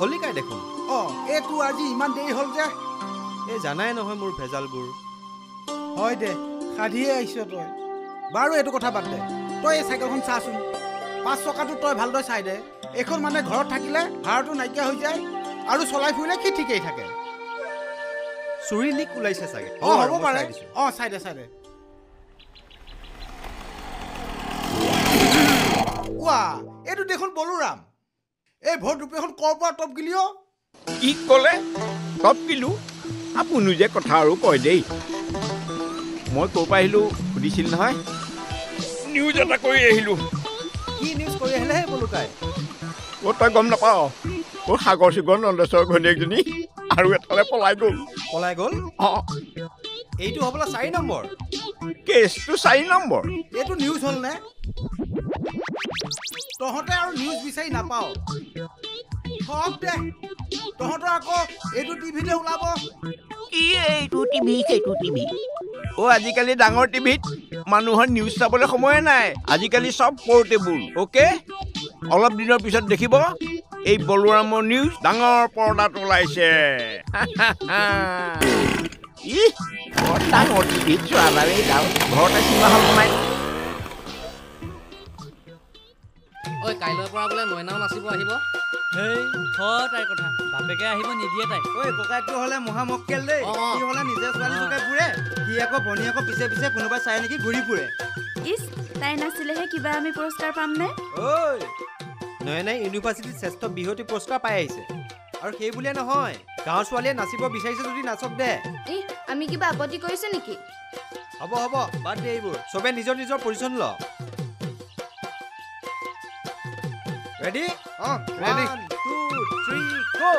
হলিকাই দেখোন এইটো আজি ইমান দেৰি হ'ল যে এই জানাই নহয় মোৰ ভেজালবোৰ হয় দে সাধিয়ে আহিছ তই বাৰু এইটো কথা বাদ দে তই এই চাইকেলখন চাচোন 5 চকাটো তই ভালদৰে চাই দে এইখন মানে ঘৰত থাকিলে হাড়টো নাইকিয়া হৈ যায় আৰু চলাই ফুৰিলে কি ঠিকেই থাকে চুৰি লিক ওলাইছে চাগে হ'ব পাৰে চাই দে কোৱা এইটো দেখোন বলোৰাম এই ভোট ৰূপেখন কৰ পৰা টপ গিলিও কি ক'লে টপ কিলো আপুনি যে কথা আৰু কয় দেই মই ক'ৰ পৰা আহিলোঁ সুধিছিল নহয় নিউজ এটা কৰি আহিলোঁ কি নিউজ কৰি আহিলেহে বলোকাই তই গম নাপাওঁ সাগৰ চিগৰ নন্দেশ্বৰ ঘৈণীয়েকজনী আৰু এটালে পলাই গ'ল এইটো হ'বলা 4 নম্বৰ কেছটো 4 নম্বৰ এইটো নিউজ হ'ল নে তহঁতে আৰু নিউজ বিচাৰি নাপাও হওক দে তহঁতৰ আকৌ এইটো টিভিতে ওলাব কি এইটো টিভি সেইটো টিভি আজিকালি ডাঙৰ টিভিত মানুহৰ নিউজ চাবলৈ সময়ে নাই আজিকালি চব পৰ্টেবল অ'কে অলপ দিনৰ পিছত দেখিব এই বলোৰামৰ নিউজ ডাঙৰ পৰ্দাত ওলাইছে ডাঙৰ টিভিত চোৱা বাবে ঘৰতে চিনেমা হল বনাই ঐ কাইলৈৰ পৰা বোলে মইনাও নাচিব আহিব হেই হয় তাইৰ কথা বাপেকে আহিব নিদিয়ে তাই ঐ ককাইটো হ'লে মহামক্কেল দেই সি হ'লে নিজে ছোৱালীটোকে ফুৰে সি আকৌ ভনীয়েকৰ পিছে পিছে কোনোবাই চাই নেকি ঘূৰি ফুৰে ইছ তাই নাচিলেহে কিবা আমি পুৰস্কাৰ পামনে ঐ নয়নে ইউনিভাৰ্চিটিত শ্ৰেষ্ঠ বিহুৱতী পুৰস্কাৰ পাই আহিছে আৰু সেই বুলিয়ে নহয় গাঁৱৰ ছোৱালীয়ে নাচিব বিচাৰিছে যদি নাচক দে আমি কিবা আপত্তি কৰিছে নেকি হ'ব বাদ দে এইবোৰ চবে নিজৰ নিজৰ পজিশ্যন ল ৰেডি 1 2 3 গো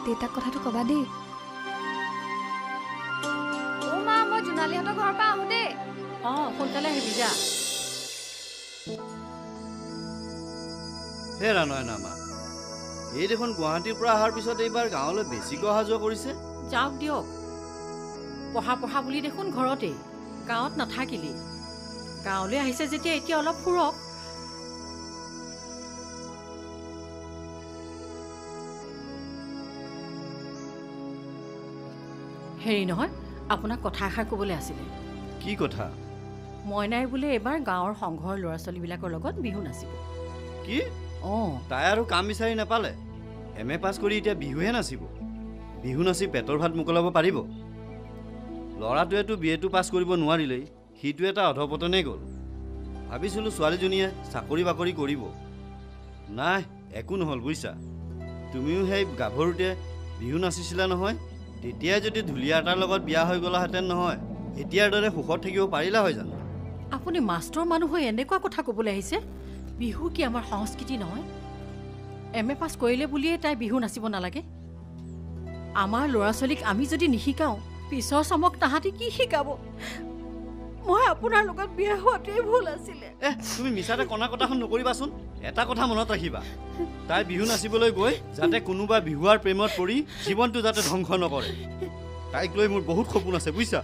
দেউতাক কথাটো কবা দেই মা মই জোনালীহঁতৰ ঘৰৰ পৰা আহো দেই সোনকালে আহিবি যা হে ৰানয়না মা এই দেখোন গুৱাহাটীৰ পৰা অহাৰ পিছত এইবাৰ গাঁৱলৈ বেছিকৈ অহা যোৱা কৰিছে যাওক দিয়ক পঢ়া বুলি দেখোন ঘৰতেই গাঁৱত নাথাকিলি গাঁৱলৈ আহিছে যেতিয়া এতিয়া অলপ ফুৰক হেৰি নহয় আপোনাক কথা এষাৰ ক'বলৈ আছিলে কি কথা মইনাই বোলে এবাৰ গাঁৱৰ সংঘৰ ল'ৰা ছোৱালীবিলাকৰ লগত বিহু নাচিব কি তাই আৰু কাম বিচাৰি নাপালে MA পাছ কৰি এতিয়া বিহুহে নাচিব বিহু নাচি পেটৰ ভাত মোকলাব পাৰিব ল'ৰাটোৱেতো BA পাছ কৰিব নোৱাৰিলেই সিটো এটা অধপতনেই গ'ল ভাবিছিলোঁ ছোৱালীজনীয়ে চাকৰি বাকৰি কৰিব নাই একো নহ'ল বুজিছা তুমিও সেই গাভৰুতে বিহু নাচিছিলা নহয় তেতিয়াই যদি ধুলীয়া এটাৰ লগত বিয়া হৈ গ'লাহেঁতেন নহয় এতিয়াৰ দৰে সুখত থাকিব পাৰিলা হয় জানো আপুনি মাষ্টৰ মানুহ হৈ এনেকুৱা কথা ক'বলৈ আহিছে বিহু কি আমাৰ সংস্কৃতি নহয় MA পাছ কৰিলে বুলিয়ে তাই বিহু নাচিব নালাগে আমাৰ ল'ৰা ছোৱালীক আমি যদি নিশিকাওঁ পিছৰ চমক তাহাঁতি কি শিকাব মই আপোনাৰ লগত বিয়া হোৱাটোৱেই ভুল আছিলে তুমি মিছাতে কণা কথাখন নকৰিবাচোন এটা কথা মনত ৰাখিবা তাই বিহু নাচিবলৈ গৈ যাতে কোনোবা বিহুৱাৰ প্ৰেমত পৰি জীৱনটো যাতে ধ্বংস নকৰে তাইক লৈ মোৰ বহুত সপোন আছে বুজিছা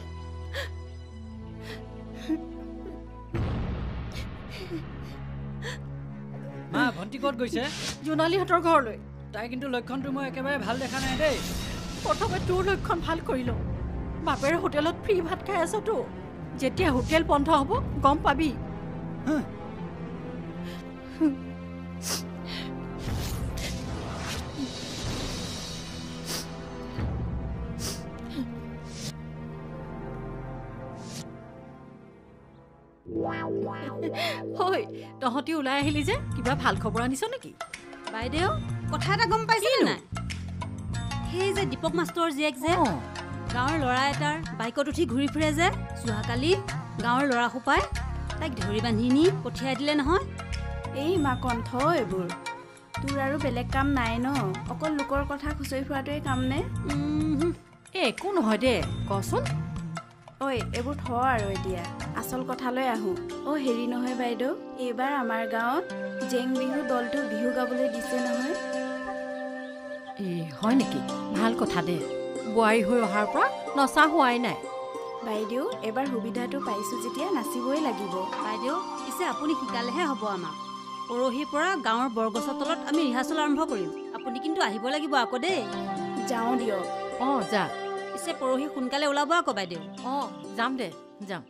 মা ভণ্টি ক'ত গৈছে জোনালীহঁতৰ ঘৰলৈ তাই কিন্তু লক্ষণটো মই একেবাৰে ভাল দেখা নাই দেই প্ৰথমে তোৰ লক্ষণ ভাল কৰিলো বাপেৰে হোটেলত ফ্ৰী ভাত খাই আছতো যেতিয়া হোটেল বন্ধ হ'ব গম পাবি Wow. ঐ তহঁতি ওলাই আহিলি যে কিবা ভাল খবৰ আনিছ নেকি? বাইদেউ কথা এটা গম পাইছেনে নাই? সেই যে দীপক মাষ্টৰ জীয়েক যে গাঁৱৰ ল'ৰা এটাৰ বাইকত উঠি ঘূৰি ফুৰে যে, যোৱাকালি গাঁৱৰ ল'ৰাসোপাই তাইক ধৰি বান্ধি নি পঠিয়াই দিলে নহয়। এই মা কণ্ঠ এইবোৰ তোৰ আৰু বেলেগ কাম নাই ন? অকল লোকৰ কথা খুচৰি ফুৰাটোৱে কাম নে? একো নহয় দে, কচোন। ঐ এইবোৰ থ আৰু এতিয়া আচল কথালৈ আহোঁ। হেৰি নহয় বাইদেউ, এইবাৰ আমাৰ গাঁৱত জেং বিহু দলটো বিহু গাবলৈ দিছে নহয়। হয় নেকি? ভাল কথা দে। বোৱাৰী হৈ অহাৰ পৰা নচা হোৱাই নাই। বাইদেউ এবাৰ সুবিধাটো পাইছোঁ যেতিয়া নাচিবই লাগিব। বাইদেউ পিছে আপুনি শিকালেহে হ'ব আমাক। পৰহিৰ পৰা গাঁৱৰ বৰগছৰ তলত আমি ৰিহাৰ্চেল আৰম্ভ কৰিম। আপুনি কিন্তু আহিব লাগিব আকৌ দেই। যাওঁ দিয়ক। যা। পিছে পৰহি সোনকালে ওলাব আকৌ বাইদেউ। যাম দে, যাম।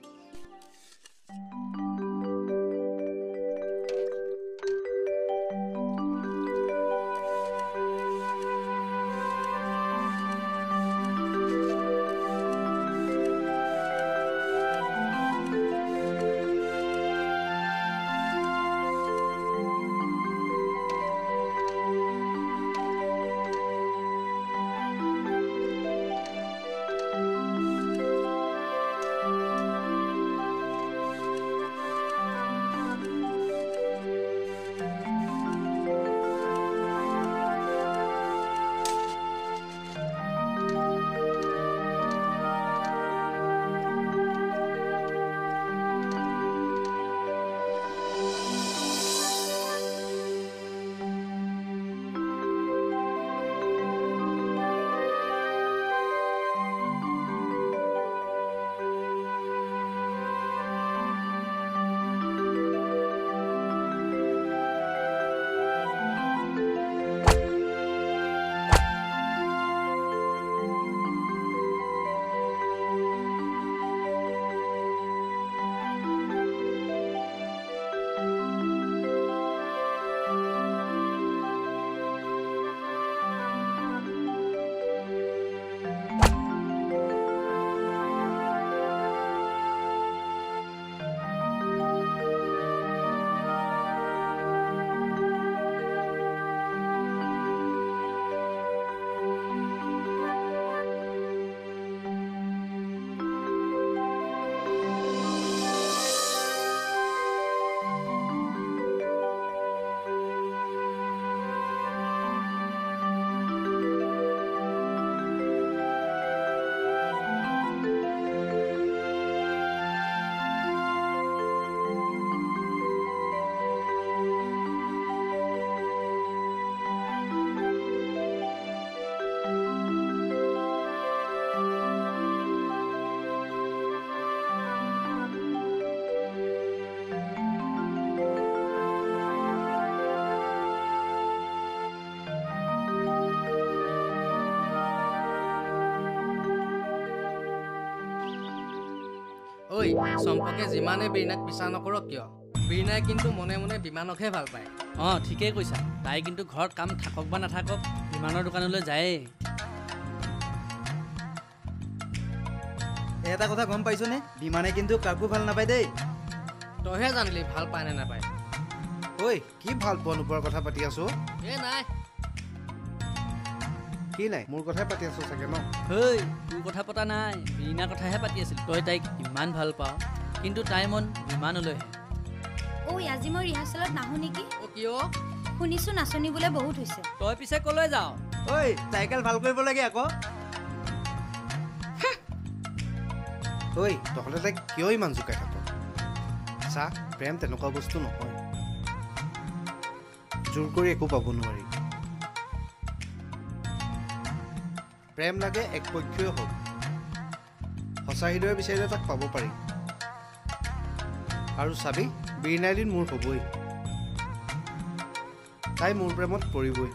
ঐ চম্পকে যিমানে বীণাক বিচাৰ নকৰক কিয়, বীণাই কিন্তু মনে মনে বিমানকহে ভাল পায়। ঠিকেই কৈছা। তাই কিন্তু ঘৰত কাম থাকক বা নাথাকক বিমানৰ দোকানলৈ যায়েই। এটা কথা গম পাইছনে? বিমানে কিন্তু কাকো ভাল নাপায় দেই। তইহে জানিলি ভাল পায় নে নাপায়। ঐ কি ভাল পোৱা নোপোৱাৰ কথা পাতি আছো? নাই কি নাই, মোৰ কথাই পাতি আছো চাগে ন? তোৰ কথা পতা নাই, বীণাৰ কথাহে পাতি আছিল। তই তাইক ইমান ভাল পাৱ, কিন্তু তাই মন বিমানলৈহে। আজি মই ৰিহাৰ্চেলত নাহো নেকি? কিয়? শুনিছো নাচনি বোলে বহুত হৈছে। তই পিছে কলৈ যাৱ? চাইকেল ভাল কৰিব লাগে আকৌ। তহঁতে তাইক কিয় ইমান জোকাই থাক? চা, প্ৰেম তেনেকুৱা বস্তু নহয়। জোৰ কৰি একো পাব নোৱাৰি। প্ৰেম লাগে একপক্ষীয় হওক। সঁচা হৃদয় বিচাৰিলে তাক পাব পাৰি। আৰু চাবি, বীণাইদিন মোৰ হ'বই। তাই মোৰ প্ৰেমত পৰিবই।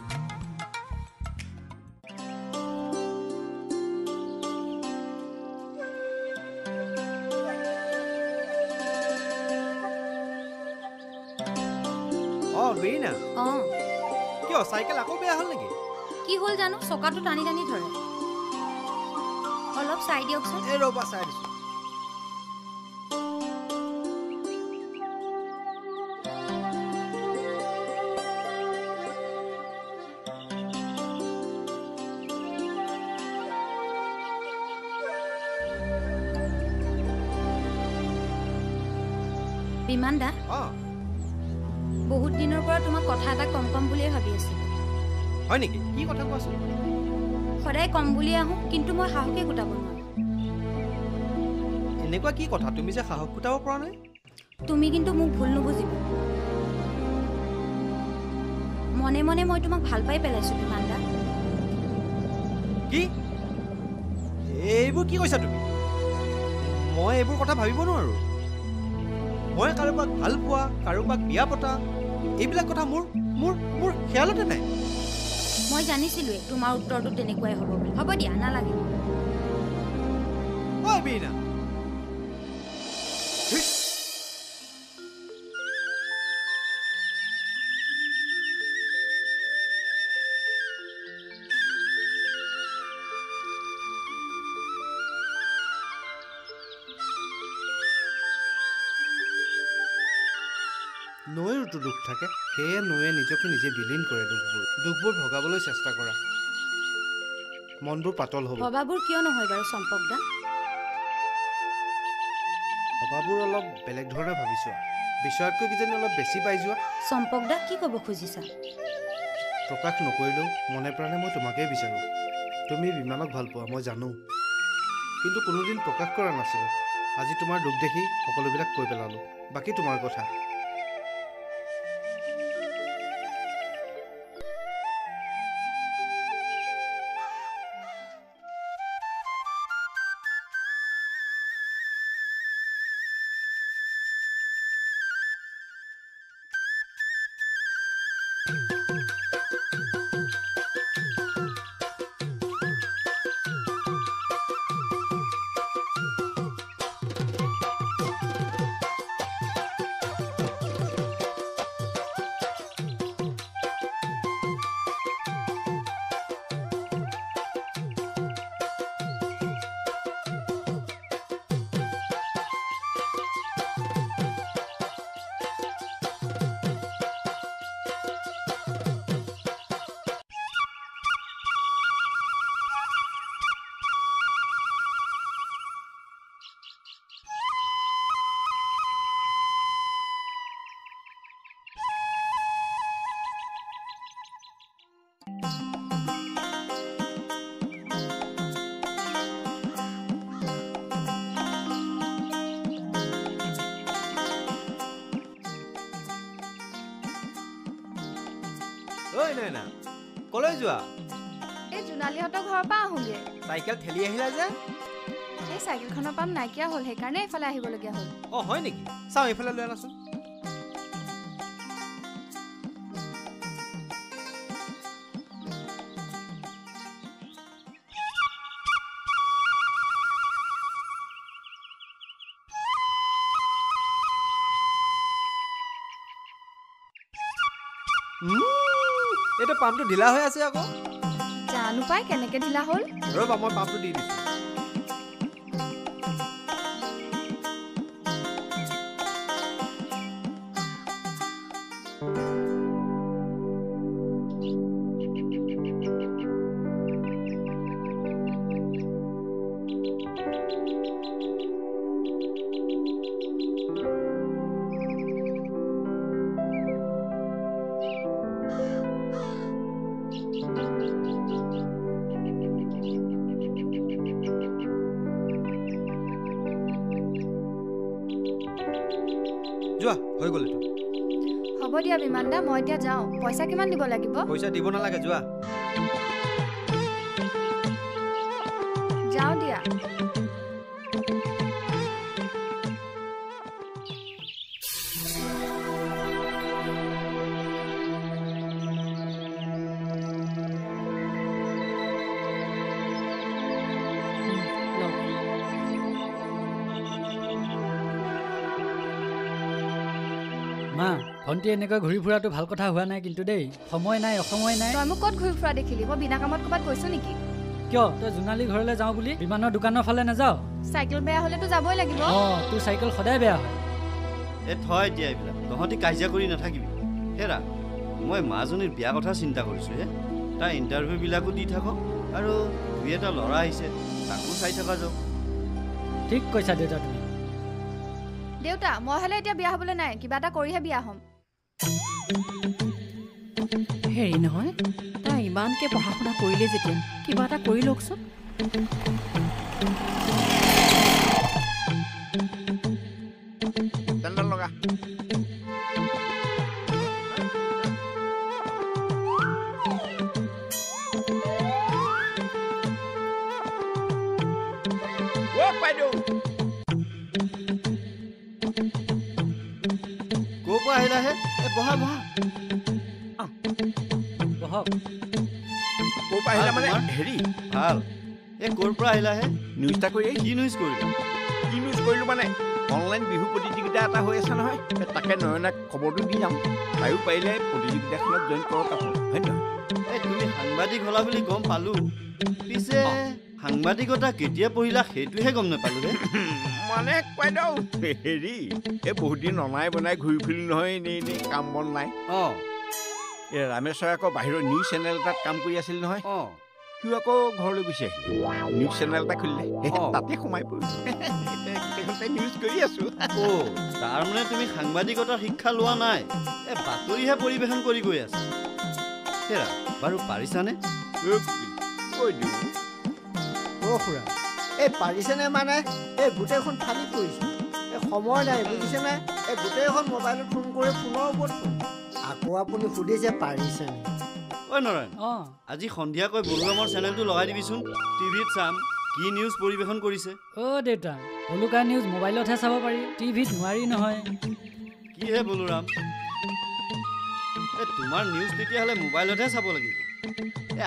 বীণা কিয় চাইকেল আকৌ বেয়া হ'ল নেকি? কি হ'ল জানো, চকাটো টানি টানি ধৰে। অলপ চাই দিয়কচোন। ৰ'বা চাই দিছো। বিমান দা অঁ বহুত দিনৰ পৰা তোমাক কথা এটা কম বুলিয়ে ভাবি আছিলোঁ হয় নেকি কি কথা কোৱাচোন সদায় কম বুলি আহোঁ কিন্তু মই সাহসে গোটাব নোৱাৰোঁ এনেকুৱা কি কথা তুমি যে সাহস গোটাব পৰা নাই তুমি কিন্তু মোক ভুল নুবুজিব মনে মনে মই তোমাক ভাল পাই পেলাইছোঁ বিমান দা কি এইবোৰ কি কৈছা তুমি মই এইবোৰ কথা ভাবিব নোৱাৰোঁ মই কাৰোবাক ভাল পোৱা কাৰোবাক বিয়া পতা এইবিলাক কথা মোৰ মোৰ মোৰ খেয়ালতে নাই মই জানিছিলোঁৱে তোমাৰ উত্তৰটো তেনেকুৱাই হ'ব বুলি হ'ব দিয়া নালাগে ঐ বীণা নৈৰতো দুখ থাকে সেয়ে নৈয়ে নিজকে নিজে বিলীন কৰে দুখবোৰ ভগাবলৈ চেষ্টা কৰা মনবোৰ পাতল হ'ব ভবাবোৰ কিয় নহয় বাৰু চম্পক দা ভবাবোৰ অলপ বেলেগ ধৰণে ভাবিছো বিচৰাতকৈ কিজানি অলপ বেছি পাই যোৱা চম্পক দা কি ক'ব খুজিছা প্ৰকাশ নকৰিলেও মনে প্ৰাণে মই তোমাকেই বিচাৰোঁ তুমি বিমানক ভাল পোৱা মই জানো কিন্তু কোনোদিন প্ৰকাশ কৰা নাছিলোঁ আজি তোমাৰ দুখ দেখি সকলোবিলাক কৈ পেলালোঁ বাকী তোমাৰ কথা ঐ নাই না কলৈ যোৱা এই জোনালীহঁতৰ ঘৰৰ পৰা আহোঁগৈ চাইকেল ঠেলি আহিলা যে এই চাইকেলখনৰ পাম নাইকিয়া হ'ল সেইকাৰণে এইফালে আহিবলগীয়া হ'ল অঁ হয় নেকি চাওঁ এইফালে লৈ আনাচোন এইটো পাম্পটো ঢিলা হৈ আছে আকৌ জানো পাই কেনেকৈ ঢিলা হ'ল ৰ'বা মই পাম্পটো দি দিছোঁ যোৱা হৈ গ'ল এইটো হ'ব দিয়া বিমান দা মই এতিয়া যাওঁ পইচা কিমান দিব লাগিব পইচা দিব নালাগে যোৱা যাওঁ দিয়া মা ভণ্টি এনেকৈ ঘূৰি ফুৰাটো ভাল কথা হোৱা নাই কিন্তু দেই সময় নাই অসময় নাই তই মোক ক'ত ঘূৰি ফুৰা দেখিলি মই বিনা কামত ক'ৰবাত গৈছোঁ নেকি কিয় তই জোনালী ঘৰলৈ যাওঁ বুলি বিমানৰ দোকানৰ ফালে নাযাওঁ চাইকেল বেয়া হ'লেতো যাবই লাগিব অঁ তোৰ চাইকেল সদায় বেয়া হয় এই থয় এতিয়া এইবিলাক তহঁতি কাজিয়া কৰি নাথাকিবি হেৰা মই মাজনীৰ বিয়া কথা চিন্তা কৰিছোঁ হে তাৰ ইণ্টাৰভিউবিলাকো দি থাকক আৰু দুই এটা ল'ৰা আহিছে তাকো চাই থকা যাওক ঠিক কৈছা দেউতা তুমি দেউতা মই হ'লে এতিয়া বিয়া হ'বলৈ নাই কিবা এটা কৰিহে বিয়া হ'ম হেৰি নহয় তাই ইমানকৈ পঢ়া শুনা কৰিলে যেতিয়া কিবা এটা কৰি লওকচোন চেণ্ডেল লগা বাইদেউ ক'ৰ পৰা আহিলাহে বহা বহা বহক ক'ৰ পৰা আহিলা মানে তোমাৰ? হেৰি ভাল ক'ৰ পৰা আহিলাহে নিউজ এটা কৰি কি নিউজ কৰিলা কি নিউজ কৰিলোঁ মানে অনলাইন বিহু প্ৰতিযোগিতা এটা হৈ আছে নহয় তাকে নয়নাক খবৰটো দি যাম তাইও পাৰিলে প্ৰতিযোগিতাখনত জইন কৰক আপুনি হয় নহয় তুমি সাংবাদিক হ'লা বুলি গম পালোঁ পিছে সাংবাদিকতা কেতিয়া পঢ়িলা সেইটোহে গম নাপালোঁ হে মানে বাইদেউ হেৰি এই বহুত দিন অনাই বনাই ঘূৰি ফুৰিলোঁ নহয় এনেই কাম বন নাই অঁ এই ৰামেশ্বৰে আকৌ বাহিৰৰ নিউজ চেনেল এটাত কাম কৰি আছিল নহয় অঁ সিও আকৌ ঘৰলৈ গুচি আহিলে নিউজ চেনেল এটা খুলিলে অ। তাতে সোমাই পৰিছোঁ গোটেইখনতে নিউজ কৰি আছোঁ অ' তাৰমানে তুমি সাংবাদিকতাৰ শিক্ষা লোৱা নাই বাতৰিহে পৰিৱেশন কৰি গৈ আছা হেৰা বাৰু পাৰিছানে কৈ দিওঁ অ' খুৰা এই পাৰিছেনে মানে এই গোটেইখন ফালি পৰিছে এই সময় নাই বুজিছেনে এই গোটেইখন মোবাইলত ফোন কৰি ফোনৰ ওপৰত ফোন আকৌ আপুনি সুধিছে পাৰিছেনে ঐ নৰেন অঁ আজি সন্ধিয়াকৈ বলুৰামৰ চেনেলটো লগাই দিবিচোন টিভিত চাম কি নিউজ পৰিৱেশন কৰিছে অ' দেউতা ভলুকা নিউজ মোবাইলতহে চাব পাৰি টিভিত নোৱাৰি নহয় কিহে বলুৰাম তোমাৰ নিউজ তেতিয়াহ'লে মোবাইলতহে চাব লাগিব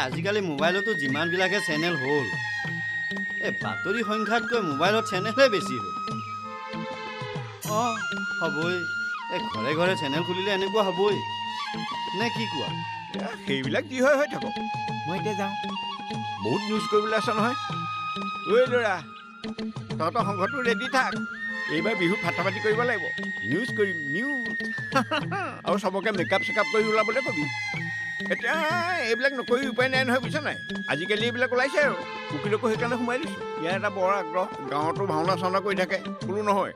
আজিকালি মোবাইলতো যিমানবিলাকে চেনেল হ'ল বাতৰি সংখ্যাতকৈ মোবাইলত চেনেলহে বেছি হ'ল অঁ হ'বই ঘৰে ঘৰে চেনেল খুলিলে এনেকুৱা হ'বই নে কি কোৱা সেইবিলাক যি হয় হৈ থাকক মই এতিয়া যাওঁ বহুত নিউজ কৰিবলৈ আছে নহয় ঐ ল'ৰা তহঁতৰ সংঘটো ৰেডি থাক এইবাৰ বিহু ফাটা ফাটি কৰিব লাগিব নিউজ কৰিম নিউজ আৰু চবকে মেকআপ চেকআপ কৰি ওলাবলৈ কবি এতিয়া এইবিলাক নকৰি উপায় নাই নহয় বুজিছ নাই আজিকালি এইবিলাক ওলাইছে আৰু উকিলকো সেইকাৰণে সোমাই দিছোঁ ইয়াৰ এটা বৰ আগ্ৰহ গাঁৱতো ভাওনা চাওনা কৰি থাকে বোলো নহয়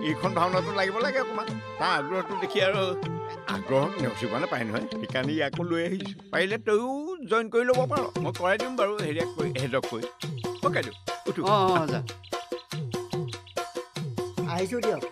এইখন ভাওনাটো লাগিব লাগে অকণমান তাৰ আগ্ৰহটো দেখি আৰু আগ্ৰহ নেওচিব নাপায় নহয় সেইকাৰণে ইয়াকো লৈ আহিছোঁ পাৰিলে তয়ো জইন কৰি ল'ব পাৰ মই কৰাই দিম বাৰু হেৰিয়াক কৈ হেডক কৈ অ'কে দিওঁ উঠো অঁ অঁ যা আহিছোঁ দিয়ক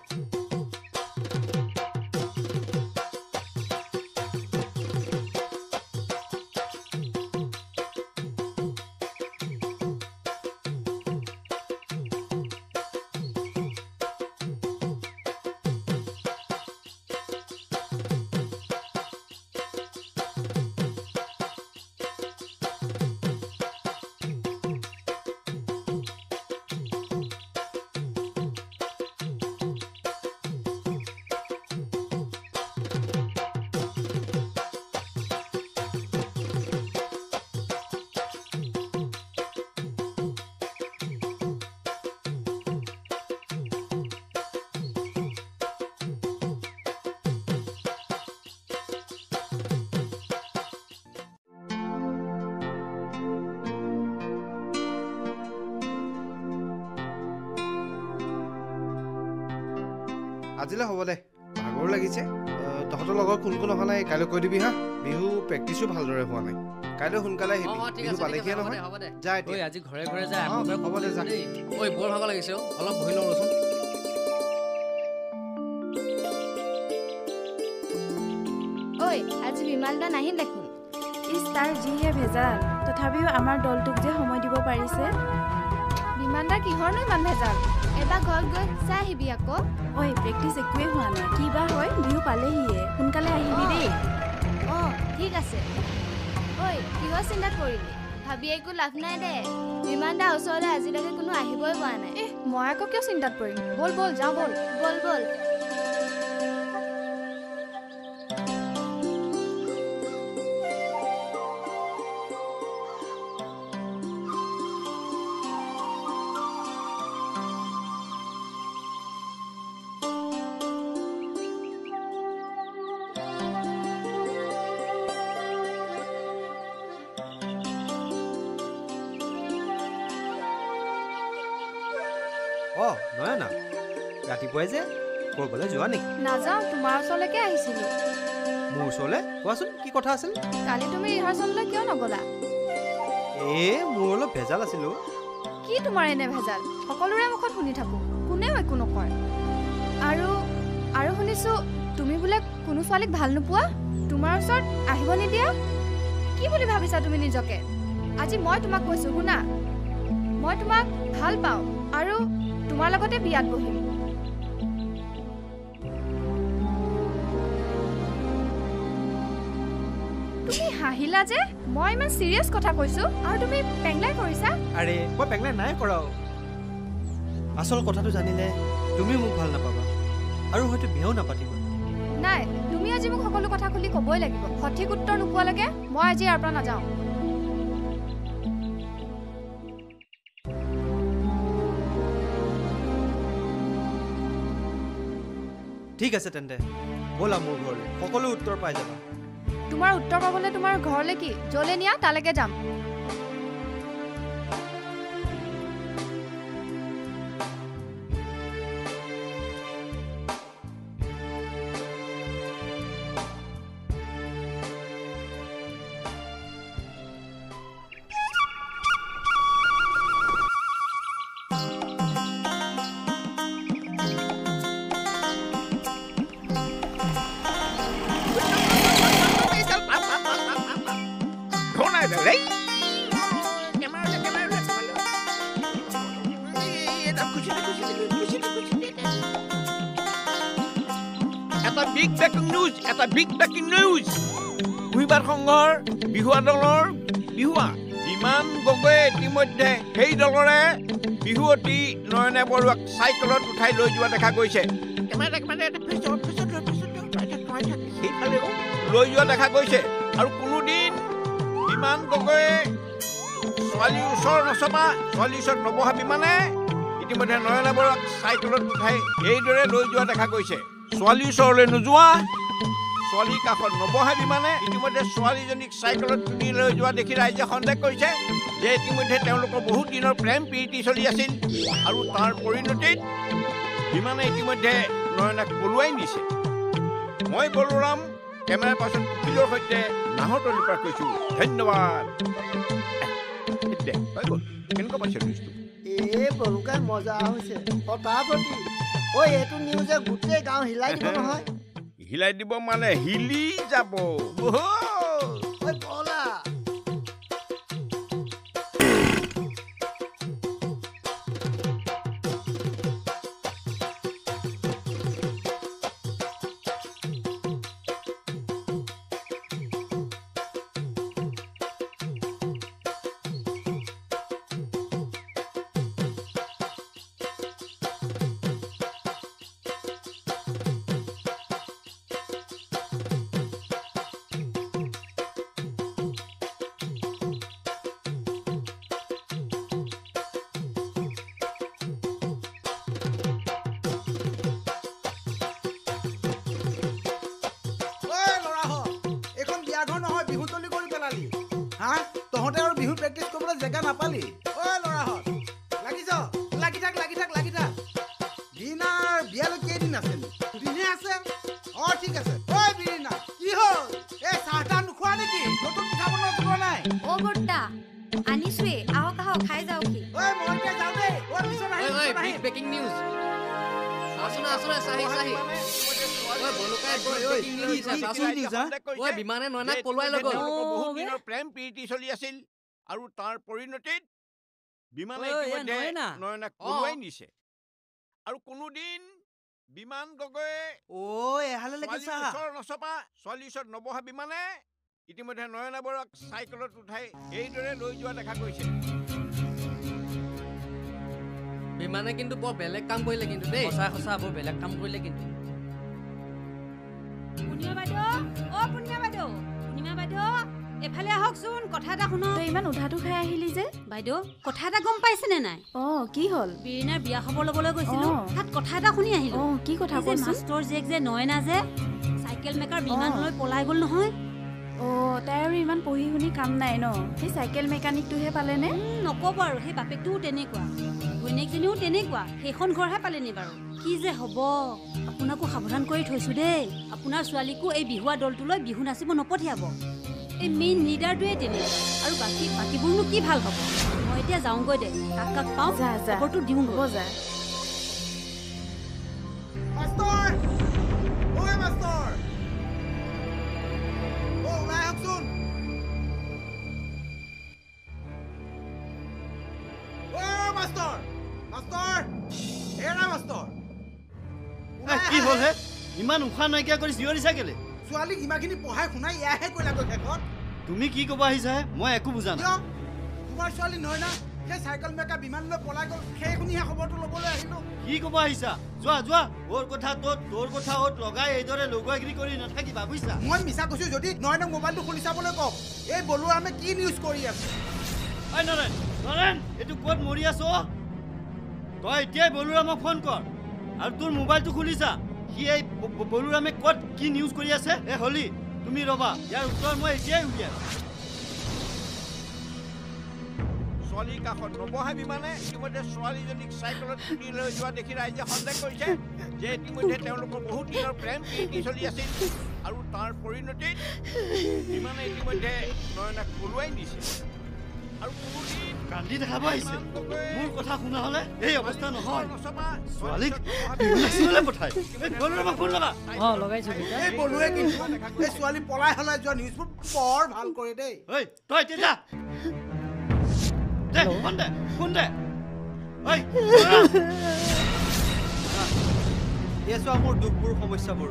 আজিলৈ হ'ব দে ভাগৰ লাগিছে তহঁতৰ লগৰ কোন কোন অহা নাই কাইলৈ কৈ দিবি হা বিহু প্ৰেক্টিছো ভালদৰে হোৱা নাই কাইলৈ সোনকালে আহিবি বিহু পালেহিয়ে নহয় যা এতিয়া আজি ঘৰে ঘৰে যায় হ'ব দে যা ঐ বৰ ভাগৰ লাগিছে অলপ বহি লওঁ ৰচোন ঐ আজি বিমান দা নাহিল দেখোন ইছ তাৰ যিহে ভেজাল তথাপিও আমাৰ দলটোক যে সময় দিব পাৰিছে বিমান দা কিহৰনো ইমান ভেজাল এবাৰ ঘৰত গৈ চাই আহিবি আকৌ ঐ প্ৰেক্টিচ একোৱেই হোৱা নাই কি বা হয় বিহু পালেহিয়ে সোনকালে আহিবি দেই অঁ ঠিক আছে ঐ কিহৰ চিন্তা কৰিলি ভাবি একো লাভ নাই দে বিমান দা ওচৰলৈ আজিলৈকে কোনো আহিবই পৰা নাই মই আকৌ কিয় চিন্তাত পৰিম বল বল যাওঁ বল বল বল অঁ নয়না ৰাতিপুৱাই যে ক'ৰবালৈ যোৱা নেকি? নাযাওঁ, তোমাৰ ওচৰলৈকে আহিছিলোঁ। মোৰ ওচৰলৈ? কোৱাচোন কি কথা আছিল? কালি তুমি ৰিহাৰ্চললৈ কিয় নগ'লা? মোৰ অলপ ভেজাল আছিল। কি তোমাৰ এনে ভেজাল? সকলোৰে মুখত শুনি থাকোঁ, কোনেও একো নকয়। আৰু শুনিছোঁ তুমি বোলে কোনো ছোৱালীক ভাল নোপোৱা, তোমাৰ ওচৰত আহিব নিদিয়া। কি বুলি ভাবিছা তুমি নিজকে? আজি মই তোমাক কৈছোঁ শুনা, মই তোমাক ভাল পাওঁ আৰু তোমাৰ লগতে বিয়াত বহিম। তুমি হাঁহিলা যে? মই ইমান চিৰিয়াছ কথা কৈছোঁ আৰু তুমি পেংলাই কৰিছা? আৰে মই পেংলাই নাই কৰাও। আচল কথাটো জানিলে তুমি মোক ভাল নাপাবা আৰু হয়তো বিয়াও নাপাতিবা। নাই, তুমি আজি মোক সকলো কথা খুলি ক'বই লাগিব। সঠিক উত্তৰ নোপোৱালৈকে মই আজি ইয়াৰ পৰা নাযাওঁ। ঠিক আছে তেন্তে ব'লা মোৰ ঘৰলৈ, সকলো উত্তৰ পাই যাবা। তোমাৰ উত্তৰ পাবলৈ তোমাৰ ঘৰলৈ কি? য'লে নিয়া তালৈকে যাম। এটা বিগ ব্ৰেকিং নিউজ। ভূঞাবাদ সংঘৰ বিহুৱা দলৰ বিহুৱা বিমান গগৈয়ে ইতিমধ্যে সেই দলৰে বিহুৱতী নয়না বৰুৱাক চাইকেলত উঠাই লৈ যোৱা দেখা গৈছে। সেইফালেও লৈ যোৱা দেখা গৈছে। আৰু কোনোদিন বিমান গগৈয়ে ছোৱালীৰ ওচৰ নচপা, ছোৱালীৰ ওচৰত নবহা বিমানে ইতিমধ্যে নয়না বৰুৱাক চাইকেলত উঠাই এইদৰে লৈ যোৱা দেখা গৈছে। ছোৱালীৰ ওচৰলৈ নোযোৱা, ছোৱালীৰ কাষত নবহা বিমানে ইতিমধ্যে ছোৱালীজনীক চাইকেলত তুলি লৈ যোৱা দেখি ৰাইজে সন্দেহ কৰিছে যে ইতিমধ্যে তেওঁলোকৰ বহুত দিনৰ প্ৰেম প্ৰীতি চলি আছিল আৰু তাৰ পৰিণতিত বিমানে ইতিমধ্যে নয়নাক পলুৱাই নিছে। মই বলোৰাম, কেমেৰা পাৰ্চন কুকিলৰ সৈতে নাহৰতলীৰ পৰা কৈছোঁ। ধন্যবাদ। কেনেকুৱা পাইছে নিউজটো? বলুকাই মজা হৈছে ফটাফটি। ঐ এইটো নিউজে গোটেই গাঁও হিলাই দিব নহয়। হিলাই দিব মানে হিলি যাব। প্ৰেক্টিছ কৰিবলৈ জেগা নাপালি। ঐ ল'ৰাহঁত লাগি যাও, লাগি থাক লাগি থাক লাগি থাক। বিৰিণাৰ বিয়ালৈ কেইদিন আছে? দুদিনহে আছে। ঠিক আছে। ঐ বিৰিণা, কি হ'ল? এই চাহ তাহ নোখোৱা নেকি? নতুন পিঠা বনোৱা যোৱা নাই? বৰ্তা আনিছোৱে, আহক আহক খাই যাওক। মই এতিয়া যাওঁ দেই। পিছত আহিম। Breaking news. বিমানে নয়নাক পলুৱাই লৈ গ'ল। বহুত দিনৰ প্ৰেম প্ৰীতি চলি আছিল আৰু তাৰ পৰিণতিত বিমানে নয়নাক পলুৱাই নিছে। আৰু কোনোদিন বিমান গগৈয়ে ওচৰ নচপা, ছোৱালীৰ ওচৰত নবহা বিমানে ইতিমধ্যে নয়না বৰুৱাক চাইকেলত উঠাই এইদৰে লৈ যোৱা দেখা গৈছে। বিমানে কিন্তু বৰ বেলেগ কাম কৰিলে কিন্তু দেই। সঁচা সঁচা বৰ বেলেগ কাম কৰিলে কিন্তু। এফালে আহকচোন, কথা এটা শুনো। তই ইমান উধাটো খাই আহিলি যে? বাইদেউ কথা এটা গম পাইছেনে নাই? কি হ'ল? বিৰিণাৰ বিয়া খবৰ ল'বলৈ গৈছিলো, তাত কথা এটা শুনি আহিলো। কি কথা কৈছে? মাষ্টৰ জীয়েক যে নয়না যে চাইকেল মেকাৰ বিমানলৈ পলাই গ'ল নহয়। অ' তাই আৰু ইমান পঢ়ি শুনি কাম নাই ন সেই চাইকেল মেকানিকটোহে পালেনে নক'ব আৰু সেই বাপেকটোও তেনেকুৱা ঘৈণীয়েকজনীও তেনেকুৱা সেইখন ঘৰহে পালেনি বাৰু কি যে হ'ব আপোনাকো সাৱধান কৰি থৈছোঁ দেই আপোনাৰ ছোৱালীকো এই বিহুৱা দলটোলৈ বিহু নাচিব নপঠিয়াব এই মেইন লিডাৰটোৱে তেনেকুৱা আৰু বাকীবোৰনো কি ভাল হ'ব মই এতিয়া যাওঁগৈ দে কাক পাওঁ খবৰটো দিওঁ হ'ব যা কি হ'ল হে ইমান উশাহ নাইকিয়া কৰি চিঞৰিছা কেলে ছোৱালীক ইমানখিনি পঢ়াই শুনাই ইয়াহে কৰিলাগৈ শেষত তুমি কি ক'ব আহিছা মই একো বুজা নাই তোমাৰ ছোৱালী নহয় না সেই চাইকেল মেকা বিমানলৈ পলাই গ'ল সেই শুনিহে খবৰটো ল'বলৈ আহিলো কি ক'ব আহিছা যোৱা যোৱা ওৰ কথা তোৰ কথা ওত লগাই এইদৰে লগুৱাগিৰি কৰি নাথাকিবা বুজিছা মই মিছা কৈছো যদি নয়নক মোবাইলটো খুলি চাবলৈ কওক এই বলুৱামে কি নিউজ কৰি আছে নৰেন এইটো ক'ত মৰি আছ তই এতিয়াই বলুৰামক ফোন কৰ আৰু তোৰ মোবাইলটো খুলিছা সি এই বলুৰামে ক'ত কি নিউজ কৰি আছে এ হলি তুমি ৰবা ইয়াৰ উত্তৰ মই এতিয়াই উলিয়াম ছোৱালীৰ কাষত নবহাই বিমানে ইতিমধ্যে ছোৱালীজনীক চাইকেলত তুলি লৈ যোৱা দেখি ৰাইজে সন্দেহ কৰিছে যে ইতিমধ্যে তেওঁলোকৰ বহুত দিনৰ প্ৰেম প্ৰীতি চলি আছিল আৰু তাৰ পৰিণতিত বিমানে ইতিমধ্যে নয়নাক পলুৱাই নিছে আৰু কান্দি দেখাব আহিছে মোৰ কথা শুনা হ'লে এই অৱস্থা নহয় ছোৱালীক বিহু নাচিবলৈ পঠাই বলুৰামক ফোন লগা লগাইছো এই বলুৱে কিন্তু এই ছোৱালী পলাই হলাই যোৱা নিউজবোৰ বৰ ভাল কৰে দেই ঐ তই এতিয়া যা দে ফোন দে ঐ এয়া চোৱা মোৰ দুখবোৰ সমস্যাবোৰ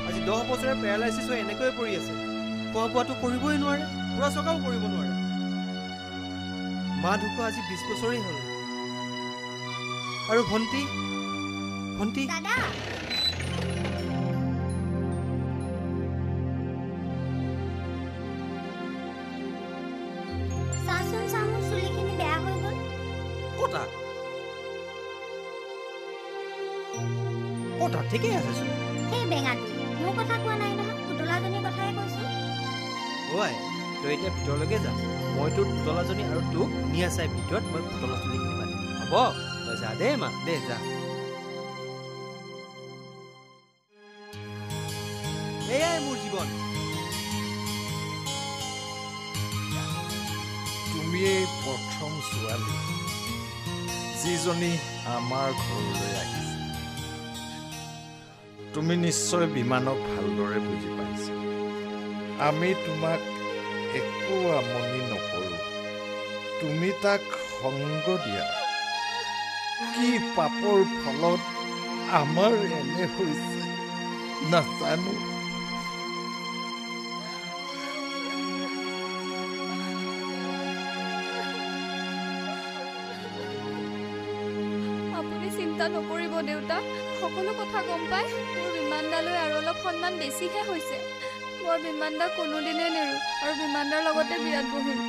আজি 10 বছৰে পেৰালাইচিছ হৈ এনেকৈয়ে পৰি আছে খোৱা বোৱাটো কৰিবই নোৱাৰে ফুৰা চকাও কৰিব নোৱাৰে মা ঢুকুৱা আজি 20 বছৰেই হ'ল আৰু ভণ্টি কটা ঠিকেই আছে চোন সেই বেঙাটো মোৰ কথা কোৱা নাই নহয় পুতলাজনীৰ কথাই কৈছো ঐ তই এতিয়া ভিতৰলৈকে যা মই তোৰ পুতলাজনী আৰু তোক ধুনীয়া চাই ভিতৰত মই পুতলা চুলিখিনি বান্ধিম হ'ব তই যা দেই মা দে যা এয়াই মোৰ জীৱন তুমিয়েই প্ৰথম ছোৱালী যিজনী আমাৰ ঘৰলৈ আহিছে তুমি নিশ্চয় বিমানক ভালদৰে বুজি পাইছা আমি তোমাক একো আমনি নকৰোঁ তুমি তাক সংগ দিয়া কি পাপৰ ফলত আমাৰ এনে হৈছে নাজানো আপুনি চিন্তা নকৰিব দেউতা সকলো কথা গম পাই মোৰ বিমানদালৈ আৰু অলপ সন্মান বেছিহে হৈছে মই বিমানদা কোনোদিনে নেৰো আৰু বিমানদাৰ লগতে বিয়াত বহিম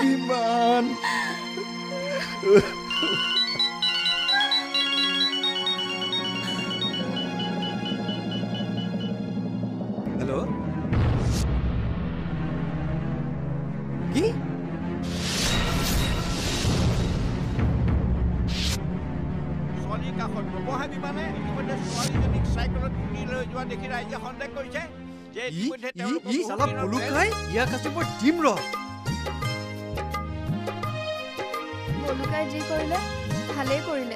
বিমান হেল্ল' কি ছোৱালীৰ কাষত নবহাই বিমানে ইতিমধ্যে ছোৱালীজনীক চাইকেলত তুলি লৈ যোৱা দেখি ৰাইজে সন্দেহ কৰিছে যে ইতিমধ্যে ইয়াক আছে বৰ ডিম ৰ বলুকাই যি কৰিলে ভালেই কৰিলে